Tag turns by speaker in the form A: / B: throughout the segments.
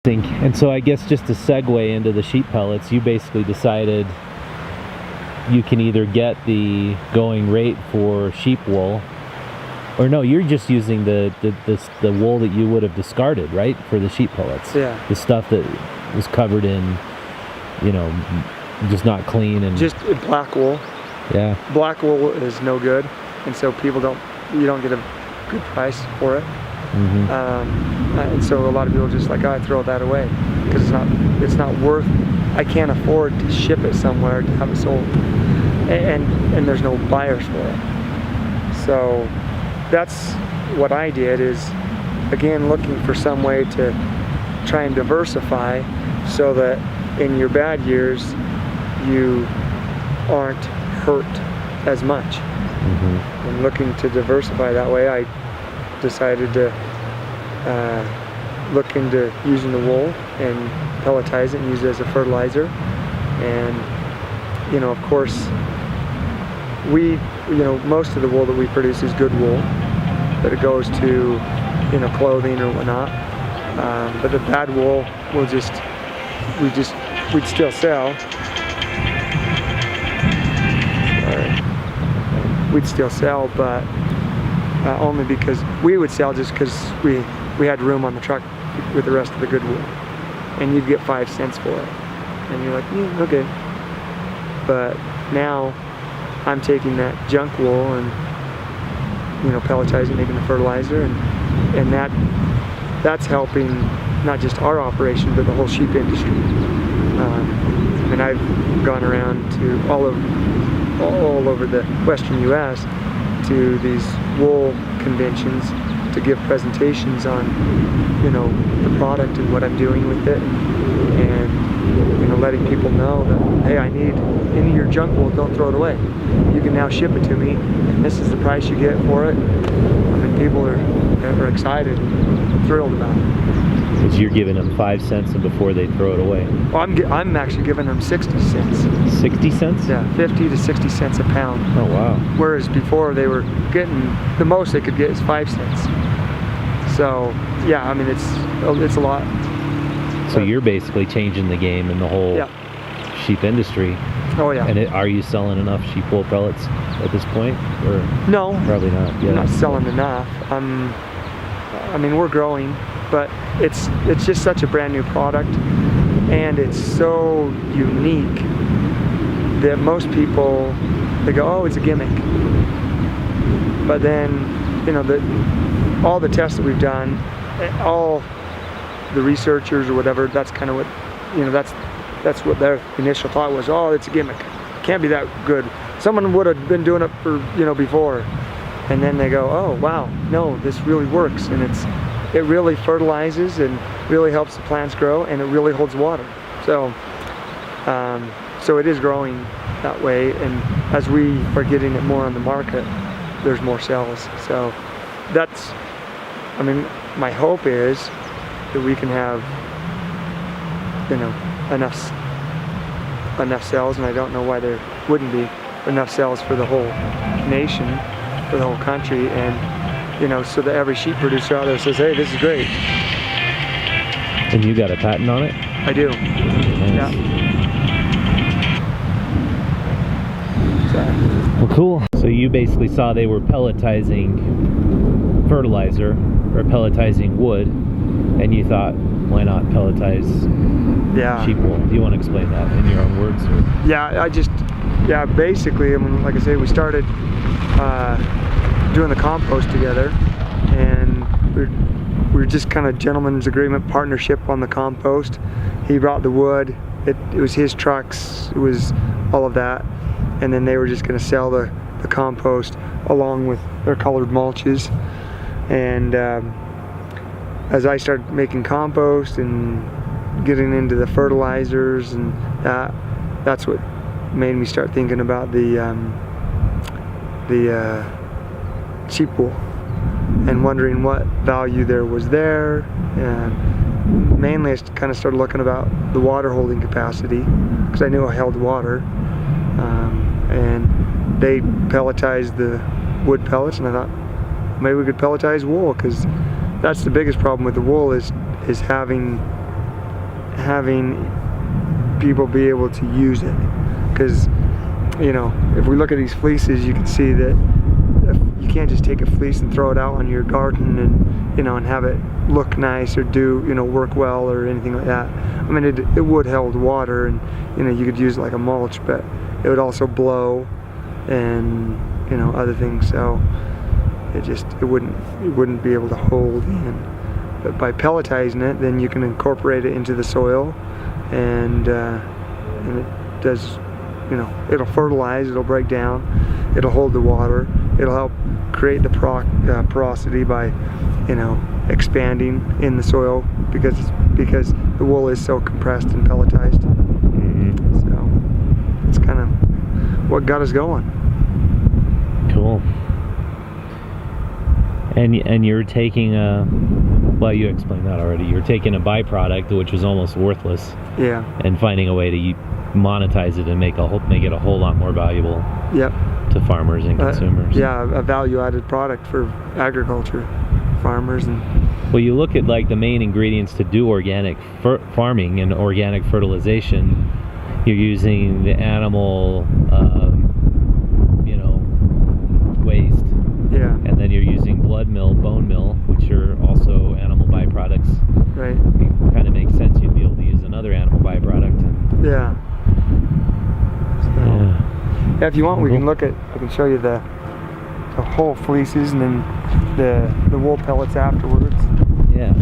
A: And so I guess just to segue into the sheep pellets, you basically decided you can either get the going rate for sheep wool, or no, you're just using the wool that you would have discarded, right, for the sheep pellets.
B: Yeah.
A: The stuff that was covered in, just not clean and
B: just black wool.
A: Yeah.
B: Black wool is no good, and so you don't get a good price for it.
A: Mm-hmm.
B: And so a lot of people are just like, I throw that away because it's not worth. I can't afford to ship it somewhere to have it sold, and there's no buyers for it. So that's what I did, is again looking for some way to try and diversify so that in your bad years you aren't hurt as much.
A: Mm-hmm.
B: And looking to diversify that way, I decided to look into using the wool and pelletize it and use it as a fertilizer. And of course, most of the wool that we produce is good wool, but it goes to clothing or whatnot. But the bad wool we'd still sell. We'd still sell, but only because we would sell just because we had room on the truck with the rest of the good wool, and you'd get 5 cents for it, and you're like, yeah, okay. But now I'm taking that junk wool and pelletizing, making the fertilizer, and that's helping not just our operation but the whole sheep industry. And I've gone around to all over the western U.S. to these wool conventions to give presentations on the product and what I'm doing with it, and letting people know that, hey, I need any of your junk wool, don't throw it away. You can now ship it to me, and this is the price you get for it. I mean, people are excited, thrilled about it.
A: Because you're giving them 5 cents and before they throw it away.
B: Well, I'm actually giving them 60 cents.
A: 60 cents?
B: Yeah, 50 to 60 cents a pound.
A: Oh, wow.
B: Whereas before they were getting, the most they could get is 5 cents. So, yeah, I mean, it's a lot.
A: So you're basically changing the game in the whole sheep industry.
B: Oh, yeah.
A: And are you selling enough sheep wool pellets at this point? Or
B: no.
A: Probably not. Yeah.
B: I'm not selling enough. I mean, we're growing, but it's just such a brand new product, and it's so unique that most people, they go, oh, it's a gimmick. But then, all the tests that we've done, all the researchers or whatever, that's kind of what, that's what their initial thought was. Oh, it's a gimmick. Can't be that good. Someone would have been doing it for, before. And then they go, oh, wow, no, this really works. And it really fertilizes and really helps the plants grow, and it really holds water. So, so it is growing that way. And as we are getting it more on the market, there's more sales. So that's, I mean, my hope is that we can have, enough sales, and I don't know why there wouldn't be enough sales for the whole nation, for the whole country, and so that every sheep producer out there says, hey, this is great.
A: And you got a patent on it?
B: I do.
A: Nice.
B: Yeah. So.
A: Well, cool. So you basically saw they were pelletizing fertilizer or pelletizing wood, and you thought, why not pelletize sheep wool? Do you want to explain that in your own words? Or?
B: Yeah, basically, I mean, like I say, we started doing the compost together, and we were just kind of gentleman's agreement partnership on the compost. He brought the wood, it was his trucks, it was all of that, and then they were just going to sell the compost along with their colored mulches. And as I started making compost and getting into the fertilizers, and that's what made me start thinking about the sheep wool and wondering what value there was there. And mainly I kind of started looking about the water holding capacity, because I knew I held water, and they pelletized the wood pellets, and I thought maybe we could pelletize wool, because that's the biggest problem with the wool is having having people be able to use it, because if we look at these fleeces, you can see that you can't just take a fleece and throw it out on your garden and have it look nice or do work well or anything like that. I mean, it would hold water, and you could use it like a mulch, but it would also blow and other things, so it wouldn't be able to hold in. But by pelletizing it, then you can incorporate it into the soil, and it does, it'll fertilize, it'll break down, it'll hold the water, it'll help create the porosity by, expanding in the soil because the wool is so compressed and pelletized. So it's kind of what got us going.
A: Cool. And you're taking well, you explained that already. You're taking a byproduct, which was almost worthless,
B: yeah,
A: and finding a way to monetize it and make it a whole lot more valuable.
B: Yep.
A: To farmers and consumers.
B: Yeah, a value-added product for agriculture, farmers, and.
A: Well, you look at like the main ingredients to do organic farming and organic fertilization. You're using the animal, waste.
B: Yeah. And
A: then you're using blood meal, bone meal, which are also animal byproducts.
B: Right.
A: It kind of makes sense you'd be able to use another animal byproduct.
B: Yeah. So, yeah. If you want, we can look at. I can show you the whole fleeces and then the wool pellets afterwards.
A: Yeah.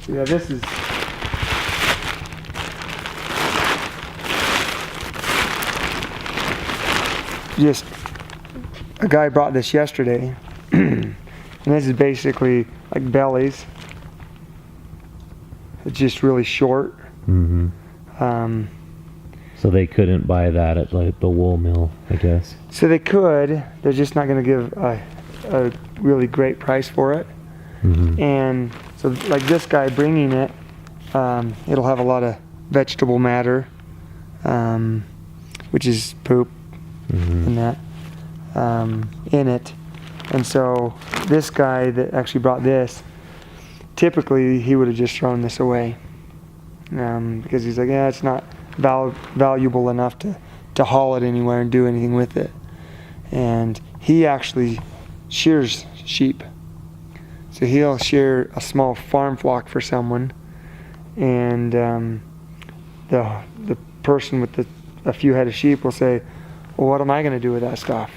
B: Yeah, this is just a guy brought this yesterday, and this is basically like bellies. It's just really short.
A: Mm-hmm. So they couldn't buy that at like the wool mill, I guess.
B: So they could. They're just not going to give a really great price for it.
A: Mm-hmm.
B: And so like this guy bringing it, it'll have a lot of vegetable matter, which is poop,
A: mm-hmm.
B: and that in it. And so this guy that actually brought this, typically he would have just thrown this away, because he's like, yeah, it's not valuable enough to haul it anywhere and do anything with it. And he actually shears sheep. So he'll shear a small farm flock for someone, and the person with a few head of sheep will say, well, what am I going to do with that stuff?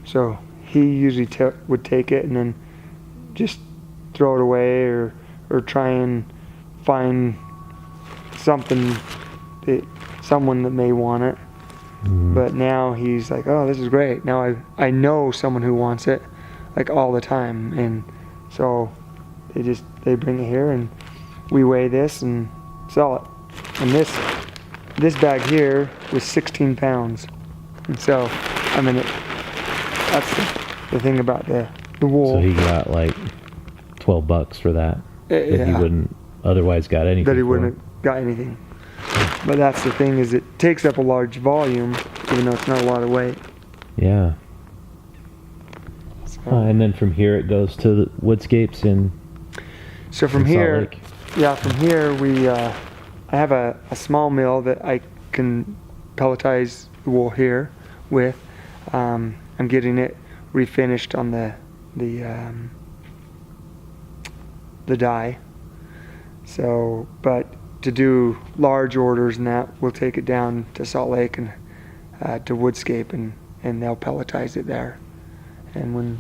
B: So he usually would take it and then just throw it away or try and find someone that may want it.
A: Mm-hmm.
B: But now he's like, oh, this is great. Now I know someone who wants it, like all the time, and so they bring it here and we weigh this and sell it. And this bag here was 16 pounds, and so I mean that's the thing about the wool.
A: So he got like $12 for that.
B: Yeah.
A: He wouldn't otherwise got anything.
B: That he wouldn't have got anything. But that's the thing, is it takes up a large volume, even though it's not a lot of weight.
A: Yeah. And then from here it goes to the woodscapes in.
B: So from here, from here we, I have a small mill that I can pelletize the wool here with. I'm getting it refinished on the dye. So, but to do large orders and that, we'll take it down to Salt Lake and to Woodscape, and they'll pelletize it there. And when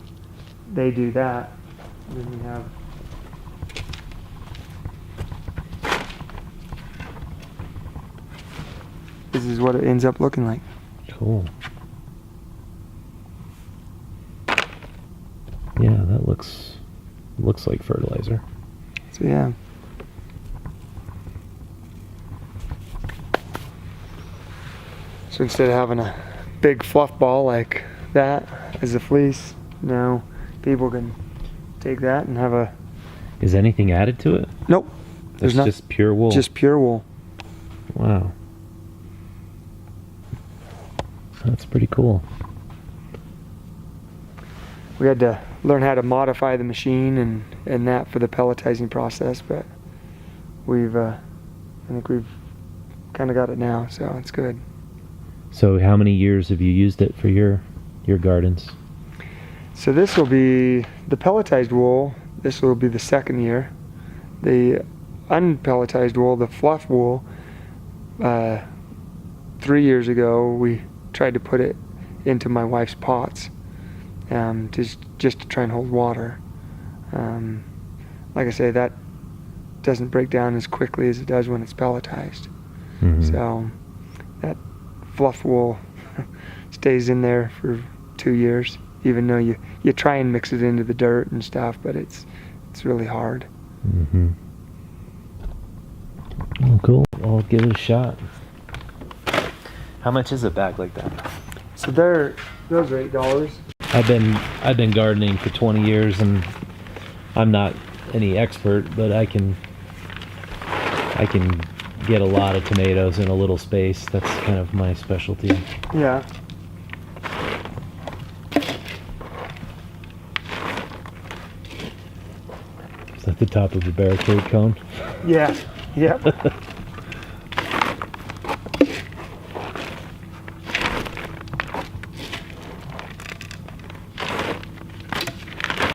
B: they do that, then we have this is what it ends up looking like.
A: Cool. Yeah, that looks like fertilizer.
B: So yeah. So instead of having a big fluff ball like that as a fleece, now people can take that and have a...
A: Is anything added to it?
B: Nope.
A: It's just pure wool?
B: Just pure wool.
A: Wow. That's pretty cool.
B: We had to learn how to modify the machine and that for the pelletizing process, but I think we've kind of got it now, so it's good.
A: So how many years have you used it for your gardens?
B: So this will be the pelletized wool. This will be the second year. The unpelletized wool, the fluff wool, 3 years ago we tried to put it into my wife's pots, just to try and hold water. Like I say, that doesn't break down as quickly as it does when it's pelletized.
A: Mm-hmm.
B: So that fluff wool stays in there for 2 years, even though you try and mix it into the dirt and stuff, but it's really hard.
A: Mm-hmm. Oh, cool. I'll give it a shot. How much is a bag like that?
B: So those are $8.
A: I've been gardening for 20 years, and I'm not any expert, but I can get a lot of tomatoes in a little space. That's kind of my specialty.
B: Yeah.
A: Is that the top of a barricade cone?
B: Yeah. Yep.